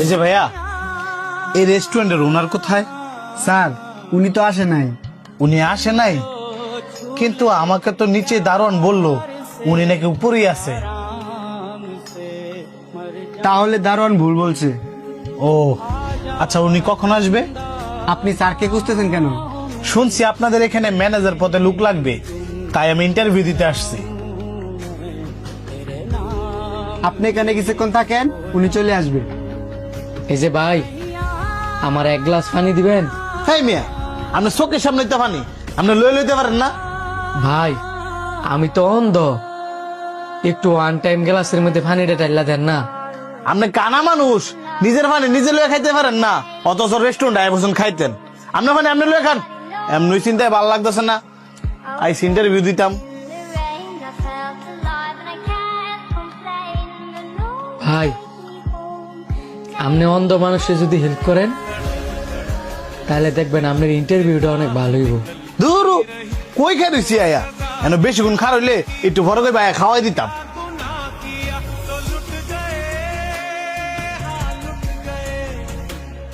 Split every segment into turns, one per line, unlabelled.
এই যে ভাইয়া, এই রেস্টুরেন্টের ওনার কোথায়?
স্যার উনি তো আসে নাই।
উনি আসে নাই, কিন্তু আমাকে তো নিচে দারোয়ান বললো উনি নাকি উপরেই আছে।
তাহলে দারোয়ান ভুল বলছে।
ও আচ্ছা, উনি কখন আসবে?
আপনি স্যারকে খুঁজতেছেন কেন?
শুনছি আপনাদের এখানে ম্যানেজার পদে লোক লাগবে, তাই আমি ইন্টারভিউ দিতে আসছি।
আপনি এখানে কিছুক্ষণ থাকেন, উনি চলে আসবে।
এই যে ভাই, আমার এক গ্লাস পানি দিবেন?
হ্যাঁ মিয়া, আপনার চোখের সামনে তো পানি, আপনি লয়ে লইতে পারেন না?
ভাই আমি তো অন্ধ, একটু ওয়ান টাইম গ্লাসের মধ্যে পানিটা ঢাইলা দেন না।
আপনি কানা মানুষ, নিজের পানি নিজে লয়ে খাইতে পারেন না, অথচ রেস্টুরেন্ট আয় বসুন খাইতেন। আপনার পানি আপনি লয়ে খান, এমনি চিন্তায় ভালো লাগতেছে না। আই ইন্টারভিউ দিতাম।
ভাই আপনি অন্ধ মানুষে যদি হেল্প করেন তাহলে দেখবেন আপনার ইন্টারভিউটা অনেক ভালো হইব।
দূর কই খাইছি আয়া, এন বেশিক্ষণ খার হইলে একটু বড় করে ভাইয়া খাওয়াই দিতাম।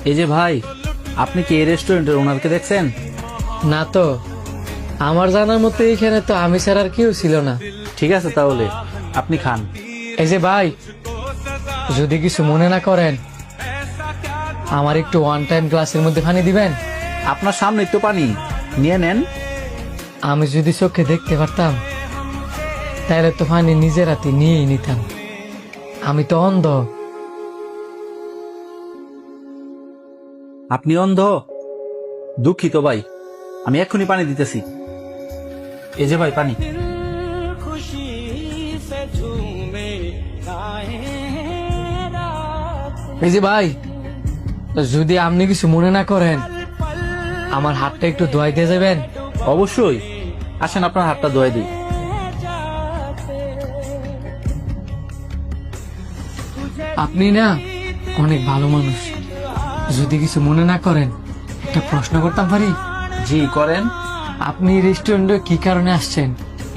এই যে ভাই, আপনি কি এই রেস্টুরেন্টের ওনারকে দেখছেন?
না তো, আমার জানার মতো এখানে তো আমি ছাড়া আর কেউ ছিল না।
ঠিক আছে, তাহলে আপনি খান।
এই যে ভাই, যদি কিছু মনে না করেন আমার একটু ওয়ান টাইম গ্লাসের মধ্যে পানি দিবেন?
আপনার সামনে তো পানি, নিয়ে নেন।
আমি যদি চোখে দেখতে পারতাম তাহলে তো পানি নিজের হাতে নিয়েই নিতাম, আমি তো অন্ধ।
আপনি অন্ধ? দুঃখিত ভাই, আমি এক্ষুনি পানি দিতেছি। এই যে ভাই পানি।
এই যে ভাই, যদি আপনি কিছু মনে না করেন আমার হাতটা একটু ধোয়াই দিয়ে যাবেন?
অবশ্যই, আসেন আপনার হাতটা ধোয়াই দিই।
আপনি না অনেক ভালো মানুষ, যদি কিছু মনে না করেন একটা প্রশ্ন করতাম পারি?
জি করেন।
আপনি রেস্টুরেন্টে কি কারণে আসছেন?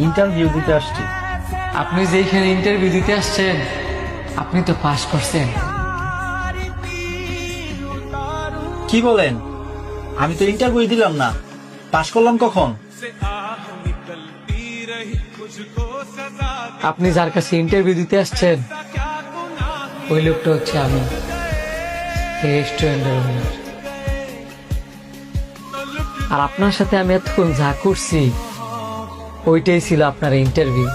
ইন্টারভিউ দিতে আসছি।
আপনি যেখানে ইন্টারভিউ দিতে আসছেন আপনি তো পাস করছেন।
কি বলেন? আমি তো ইন্টারভিউ দিলাম না, পাশ করলাম কখন?
আপনি যার কাছে ইন্টারভিউ দিতে আসছেন ওই লোকটা হচ্ছে আমি, এই রেস্টুরেন্টের ওনার। আর আপনার সাথে আমি এতক্ষণ যা করছি ওইটাই ছিল আপনার ইন্টারভিউ।